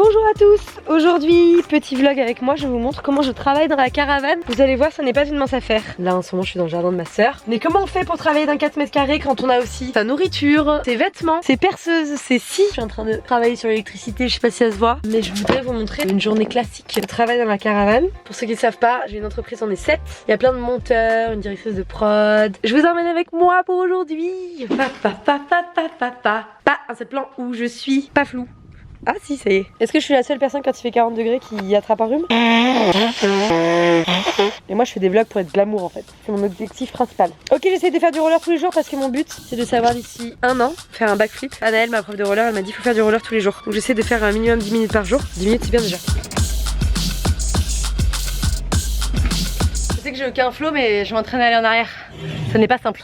Bonjour à tous. Aujourd'hui, petit vlog avec moi, je vous montre comment je travaille dans la caravane. Vous allez voir, ça n'est pas une mince affaire. Là en ce moment je suis dans le jardin de ma soeur. Mais comment on fait pour travailler dans 4 mètres carrés quand on a aussi sa nourriture, ses vêtements, ses perceuses, ses scies. Je suis en train de travailler sur l'électricité, je sais pas si ça se voit. Mais je voudrais vous montrer une journée classique de travail dans la caravane. Pour ceux qui ne savent pas, j'ai une entreprise, on est 7. Il y a plein de monteurs, une directrice de prod. Je vous emmène avec moi pour aujourd'hui. Pas un seul plan où je suis pas flou. Ah si, ça y est. Est-ce que je suis la seule personne quand il fait 40 degrés qui attrape un rhume? Et moi je fais des vlogs pour être glamour en fait. C'est mon objectif principal. Ok, j'essaie de faire du roller tous les jours parce que mon but c'est de savoir d'ici un an faire un backflip. Anaëlle, ma prof de roller, elle m'a dit faut faire du roller tous les jours. Donc j'essaie de faire un minimum 10 minutes par jour. 10 minutes c'est bien déjà. Je sais que j'ai aucun flow mais je m'entraîne à aller en arrière. Ce n'est pas simple.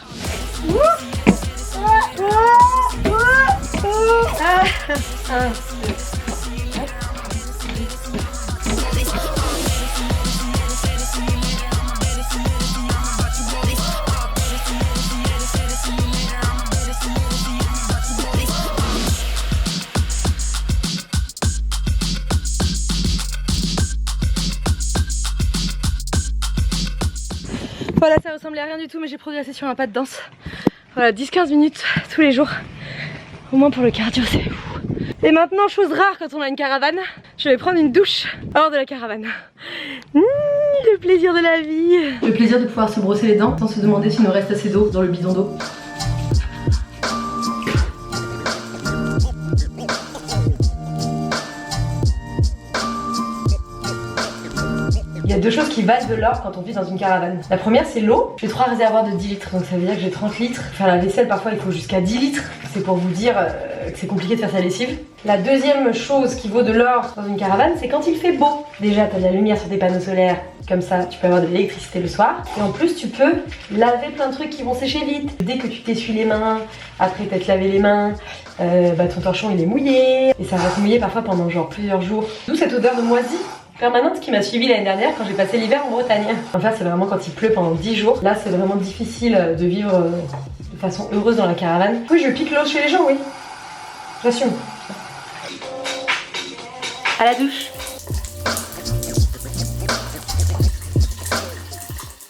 Voilà, ça ressemblait à rien du tout mais j'ai progressé sur un pas de danse. Voilà, 10-15 minutes tous les jours. Au moins pour le cardio, c'est fou. Et maintenant, chose rare quand on a une caravane, je vais prendre une douche hors de la caravane. Le plaisir de la vie. Le plaisir de pouvoir se brosser les dents sans se demander s'il nous reste assez d'eau dans le bidon d'eau. Il y a deux choses qui valent de l'or quand on vit dans une caravane. La première c'est l'eau. J'ai 3 réservoirs de 10 litres, donc ça veut dire que j'ai 30 litres. Faire la vaisselle parfois il faut jusqu'à 10 litres. C'est pour vous dire que c'est compliqué de faire sa lessive. La deuxième chose qui vaut de l'or dans une caravane, c'est quand il fait beau. Déjà t'as de la lumière sur tes panneaux solaires, comme ça tu peux avoir de l'électricité le soir. Et en plus tu peux laver plein de trucs qui vont sécher vite. Dès que tu t'essuies les mains, après t'être lavé les mains, ton torchon il est mouillé. Et ça va se mouiller parfois pendant genre plusieurs jours. D'où cette odeur de moisi permanente qui m'a suivi l'année dernière quand j'ai passé l'hiver en Bretagne. Enfin c'est vraiment quand il pleut pendant 10 jours. Là c'est vraiment difficile de vivre de façon heureuse dans la caravane. Oui je pique l'eau chez les gens, oui. J'assume. À la douche.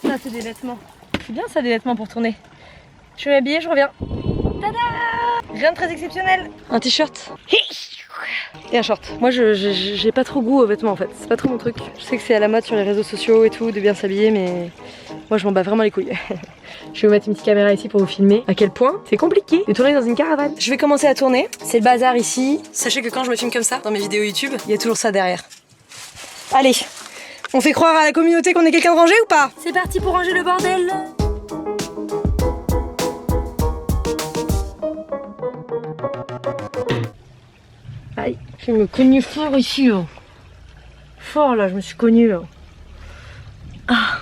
Ça c'est des vêtements. C'est bien ça des vêtements pour tourner. Je vais m'habiller, je reviens. Tada! Rien de très exceptionnel. Un t-shirt. Et un short. Moi j'ai pas trop goût aux vêtements en fait, c'est pas trop mon truc. Je sais que c'est à la mode sur les réseaux sociaux et tout de bien s'habiller mais moi je m'en bats vraiment les couilles. Je vais vous mettre une petite caméra ici pour vous filmer à quel point c'est compliqué de tourner dans une caravane. Je vais commencer à tourner, c'est le bazar ici. Sachez que quand je me filme comme ça dans mes vidéos YouTube, il y a toujours ça derrière. Allez, on fait croire à la communauté qu'on est quelqu'un de rangé ou pas? C'est parti pour ranger le bordel. Aïe, je me cogne fort ici là. Fort là, je me suis cognée là. Ah,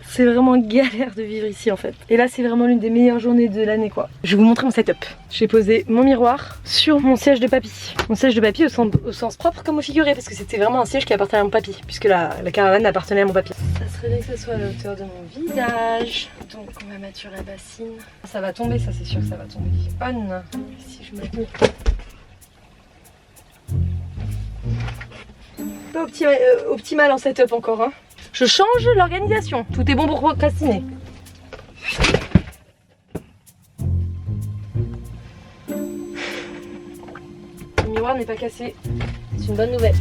c'est vraiment galère de vivre ici en fait. Et là c'est vraiment l'une des meilleures journées de l'année quoi. Je vais vous montrer mon setup. J'ai posé mon miroir sur mon siège de papy. Mon siège de papy au sens propre comme au figuré parce que c'était vraiment un siège qui appartenait à mon papy. Puisque la caravane appartenait à mon papy. Ça serait bien que ça soit à la hauteur de mon visage. Donc on va mettre sur la bassine. Ça va tomber, ça c'est sûr que ça va tomber. On. Si je me mets... Pas optimal en setup encore hein. Je change l'organisation. Tout est bon pour procrastiner. Le miroir n'est pas cassé. C'est une bonne nouvelle.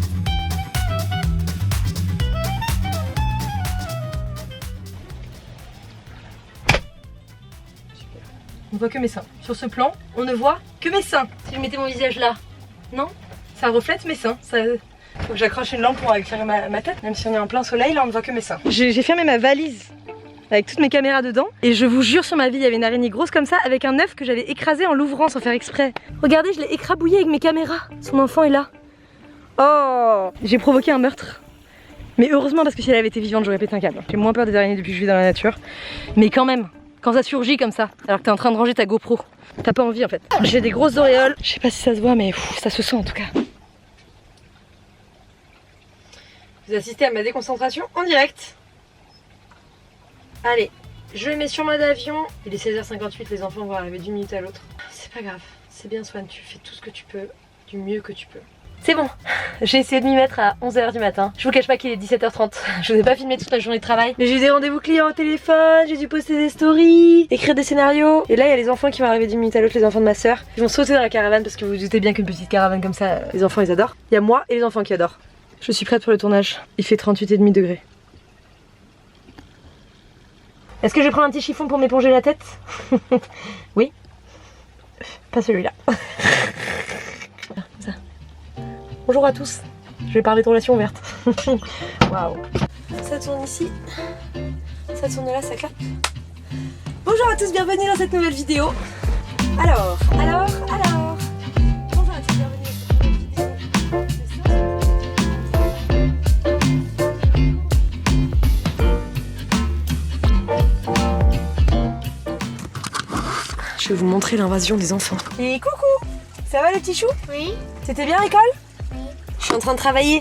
Super. On ne voit que mes seins. Sur ce plan, on ne voit que mes seins. Si je mettais mon visage là, non? Ça reflète mes seins. Ça... Faut que j'accroche une lampe pour éclairer ma tête. Même si on est en plein soleil, là on ne voit que mes seins. J'ai fermé ma valise avec toutes mes caméras dedans. Et je vous jure sur ma vie, il y avait une araignée grosse comme ça avec un œuf que j'avais écrasé en l'ouvrant sans faire exprès. Regardez, je l'ai écrabouillé avec mes caméras. Son enfant est là. Oh, j'ai provoqué un meurtre. Mais heureusement parce que si elle avait été vivante, j'aurais pété un câble. J'ai moins peur des araignées depuis que je vis dans la nature. Mais quand même, quand ça surgit comme ça, alors que t'es en train de ranger ta GoPro, t'as pas envie en fait. J'ai des grosses auréoles. Je sais pas si ça se voit mais ça se sent en tout cas. Vous assistez à ma déconcentration en direct. Allez, je mets sur mode avion. Il est 16h58, les enfants vont arriver d'une minute à l'autre. C'est pas grave, c'est bien Swan, tu fais tout ce que tu peux, du mieux que tu peux. C'est bon, j'ai essayé de m'y mettre à 11h du matin. Je vous cache pas qu'il est 17h30. Je vous ai pas filmé toute la journée de travail. Mais j'ai eu des rendez-vous clients au téléphone, j'ai dû poster des stories, écrire des scénarios. Et là il y a les enfants qui vont arriver 10 minutes à l'autre, les enfants de ma soeur. Ils vont sauter dans la caravane parce que vous vous doutez bien qu'une petite caravane comme ça, les enfants ils adorent. Il y a moi et les enfants qui adorent. Je suis prête pour le tournage. Il fait 38,5 degrés. Est-ce que je prends un petit chiffon pour m'éponger la tête? Oui. Pas celui-là. Bonjour à tous, je vais parler de relations ouvertes. Waouh. Ça tourne ici, ça tourne là, ça claque. Bonjour à tous, bienvenue dans cette nouvelle vidéo. Alors. Bonjour à tous, bienvenue dans cette nouvelle vidéo. Je vais vous montrer l'invasion des enfants. Et coucou, ça va le petit chou? Oui. C'était bien à l'école? Je suis en train de travailler.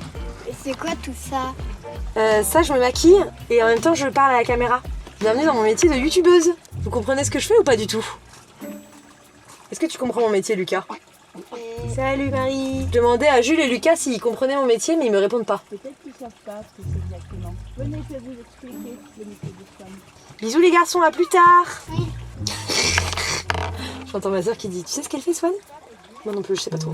Et c'est quoi tout ça? Ça, je me maquille et en même temps, je parle à la caméra. Bienvenue dans mon métier de youtubeuse. Vous comprenez ce que je fais ou pas du tout? Est-ce que tu comprends mon métier, Lucas? Salut Marie. Je demandais à Jules et Lucas s'ils comprenaient mon métier, mais ils me répondent pas. Peut-être qu'ils ne savent pas ce que c'est exactement. Venez, je vais vous expliquer. Venez, Bisous les garçons, à plus tard. Oui. J'entends ma soeur qui dit, tu sais ce qu'elle fait, Swan? Moi non plus, je sais pas trop.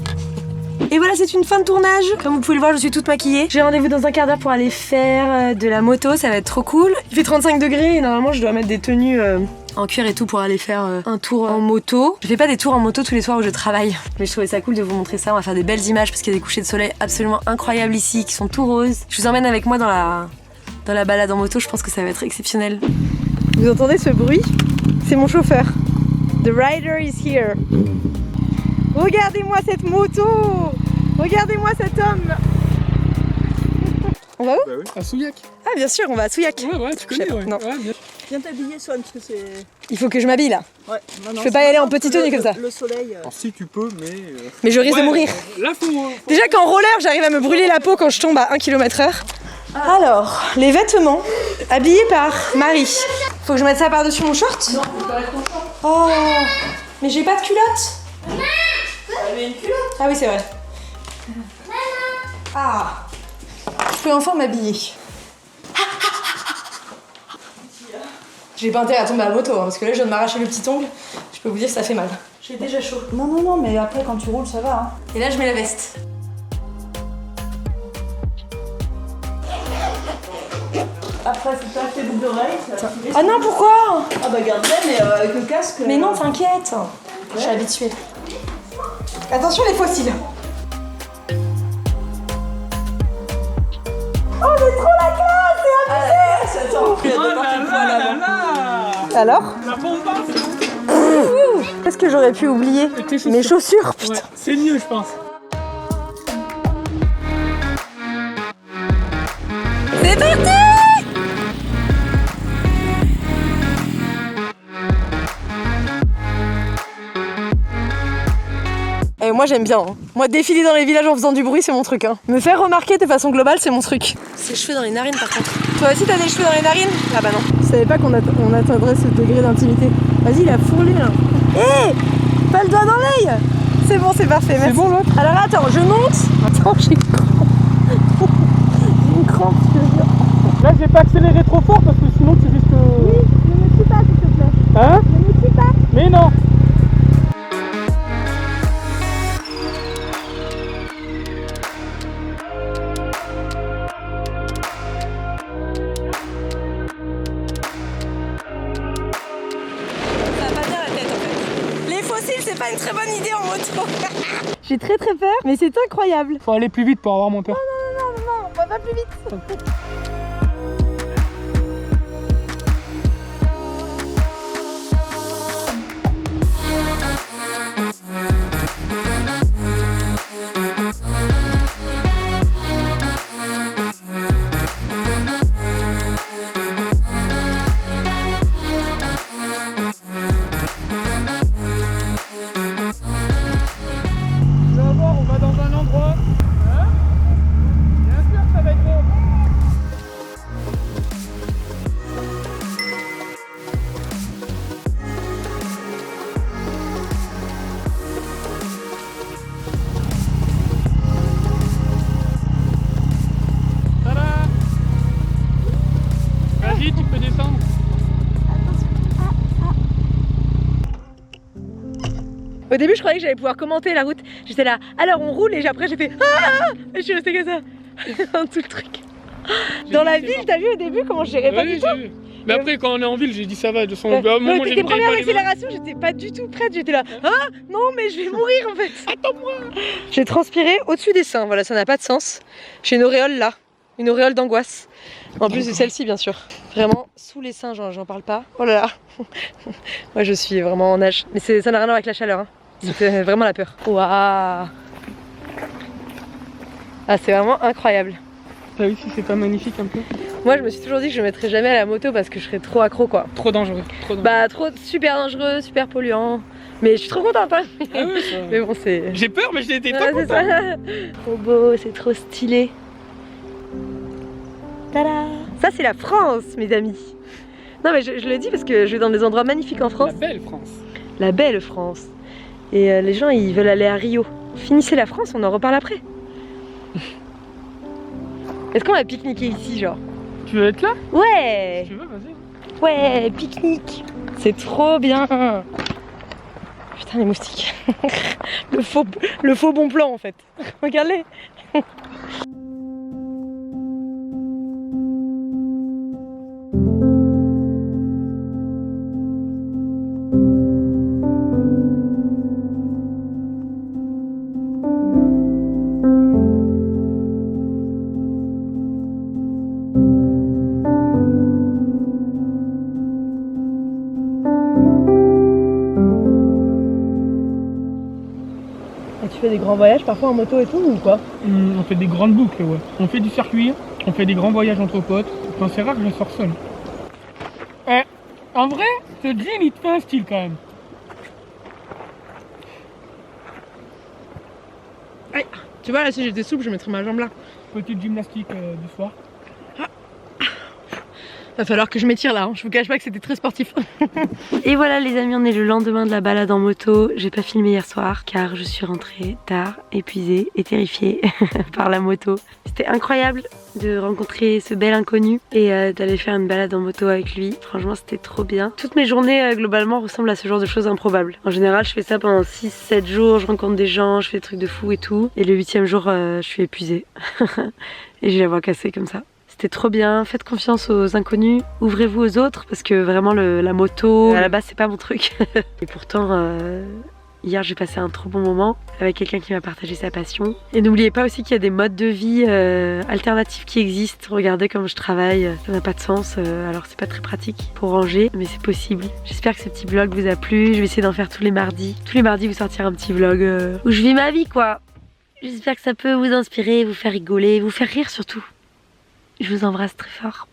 Et voilà, c'est une fin de tournage. Comme vous pouvez le voir, je suis toute maquillée. J'ai rendez-vous dans un quart d'heure pour aller faire de la moto, ça va être trop cool. Il fait 35 degrés et normalement je dois mettre des tenues en cuir et tout pour aller faire un tour en moto. Je fais pas des tours en moto tous les soirs où je travaille, mais je trouvais ça cool de vous montrer ça. On va faire des belles images parce qu'il y a des couchers de soleil absolument incroyables ici qui sont tout roses. Je vous emmène avec moi dans la balade en moto, je pense que ça va être exceptionnel. Vous entendez ce bruit? C'est mon chauffeur. The rider is here. Regardez-moi cette moto! Regardez-moi cet homme! On va où? Bah oui, à Souillac. Ah bien sûr, on va à Souillac. Ouais, tu connais, ouais. Non. Ouais, bien. viens t'habiller, Swan, parce que c'est... Il faut que je m'habille là. Ouais. Non, Je peux pas y aller en petite tenue comme ça. Le soleil... Alors si tu peux, mais... Mais je risque de mourir. Là, faut... Déjà qu'en roller, j'arrive à me brûler la peau quand je tombe à 1 km/h. Alors, les vêtements, habillés par Marie. Faut que je mette ça par-dessus mon short? Non, faut pas être en short. Oh, mais j'ai pas de culotte. Elle une culotte. Ah oui, c'est vrai. Ah, je peux enfin m'habiller. J'ai pas intérêt à tomber à la moto, hein, parce que là je viens de m'arracher le petit ongle. Je peux vous dire que ça fait mal. J'ai déjà chaud. Non, mais après quand tu roules, ça va. Hein. Et là je mets la veste. Après, faut pas tes boucles d'oreilles. Ah non, pourquoi? Ah bah garde-les, mais avec le casque... Mais non, t'inquiète. Je suis habituée. Attention les fossiles. Oh mais trop la classe, c'est abusé. Attends, il y a Oh deux là parties de poil là avant. là là. Alors? La pompe, Qu'est-ce que j'aurais pu oublier? tes chaussures. Mes chaussures, putain. ouais, c'est mieux, je pense. C'est parti! Et moi j'aime bien. Hein. Moi défiler dans les villages en faisant du bruit c'est mon truc. Hein. Me faire remarquer de façon globale c'est mon truc. Ces cheveux dans les narines par contre. Toi aussi t'as des cheveux dans les narines? Ah bah non. Je savais pas qu'on atteindrait ce degré d'intimité. Vas-y il a fourlé là. Hé, pas le doigt dans l'œil. C'est bon, c'est parfait, merci. C'est bon l'autre? Alors attends, je monte. Attends, j'ai une crampe. J'ai une crampe, je te jure. Là, j'ai pas accéléré trop fort parce que sinon tu risques... Oui, ne me tue pas s'il te plaît. Hein? Ne me tue pas. Mais non. Ça va pas bien la tête en fait. Les fossiles c'est pas une très bonne idée en moto. J'ai très peur, mais c'est incroyable. Faut aller plus vite pour avoir mon père. Non, on va pas plus vite. Tu vas voir, on va dans un endroit. Hein? Bien sûr, ça va être beau. Au début je croyais que j'allais pouvoir commenter la route. J'étais là, alors on roule et après j'ai fait ah, et je suis restée comme ça. Tout le truc. Dans la ville, t'as vu au début comment je gérais pas du tout. Mais après quand on est en ville, j'ai dit ça va, de son tes premières accélérations, j'étais pas du tout prête, j'étais là, ah non mais je vais mourir en fait. Attends-moi. J'ai transpiré au-dessus des seins, voilà, ça n'a pas de sens. J'ai une auréole là, une auréole d'angoisse. En plus de celle-ci bien sûr. Vraiment sous les seins, j'en parle pas. Oh là là. Moi je suis vraiment en nage. Mais ça n'a rien à voir avec la chaleur, hein. C'était vraiment la peur. Waouh. Ah c'est vraiment incroyable. T'as vu si c'est pas magnifique un peu? Moi je me suis toujours dit que je ne mettrais jamais à la moto parce que je serais trop accro quoi. Trop dangereux, Bah trop super dangereux, super polluant. Mais je suis trop contente hein. Ah ouais, ça... Mais bon c'est... J'ai peur mais j'étais trop c'est content. ça. Trop beau, c'est trop stylé. Tada. Ça c'est la France mes amis. Non mais je le dis parce que je vais dans des endroits magnifiques en France. La belle France. La belle France. Et les gens ils veulent aller à Rio. Finissez la France, on en reparle après. Est-ce qu'on va pique-niquer ici genre? Tu veux être là? Ouais. Si tu veux, vas-y. Ouais, pique-nique. C'est trop bien. Putain les moustiques. le faux bon plan en fait. Regardez. Et tu fais des grands voyages parfois en moto et tout ou quoi? On fait des grandes boucles, ouais. On fait du circuit, on fait des grands voyages entre potes. Enfin, c'est rare que je sors seul. En vrai, ce jean il te fait un style quand même. Aïe. Tu vois là si j'étais souple je mettrais ma jambe là. Petite gymnastique du soir. Va falloir que je m'étire là, hein. Je vous cache pas que c'était très sportif. Et voilà les amis, on est le lendemain de la balade en moto. J'ai pas filmé hier soir car je suis rentrée tard, épuisée et terrifiée par la moto. C'était incroyable de rencontrer ce bel inconnu et d'aller faire une balade en moto avec lui. Franchement c'était trop bien. Toutes mes journées globalement ressemblent à ce genre de choses improbables. En général je fais ça pendant 6-7 jours, je rencontre des gens, je fais des trucs de fou et tout. Et le 8e jour je suis épuisée. Et j'ai la voix cassée comme ça. C'était trop bien, faites confiance aux inconnus, ouvrez-vous aux autres parce que vraiment la moto, à la base c'est pas mon truc. Et pourtant, hier j'ai passé un trop bon moment avec quelqu'un qui m'a partagé sa passion. Et n'oubliez pas aussi qu'il y a des modes de vie alternatifs qui existent. Regardez comme je travaille, ça n'a pas de sens, alors c'est pas très pratique pour ranger, mais c'est possible. J'espère que ce petit vlog vous a plu, je vais essayer d'en faire tous les mardis. Tous les mardis vous sortir un petit vlog où je vis ma vie quoi. J'espère que ça peut vous inspirer, vous faire rigoler, vous faire rire surtout. Je vous embrasse très fort.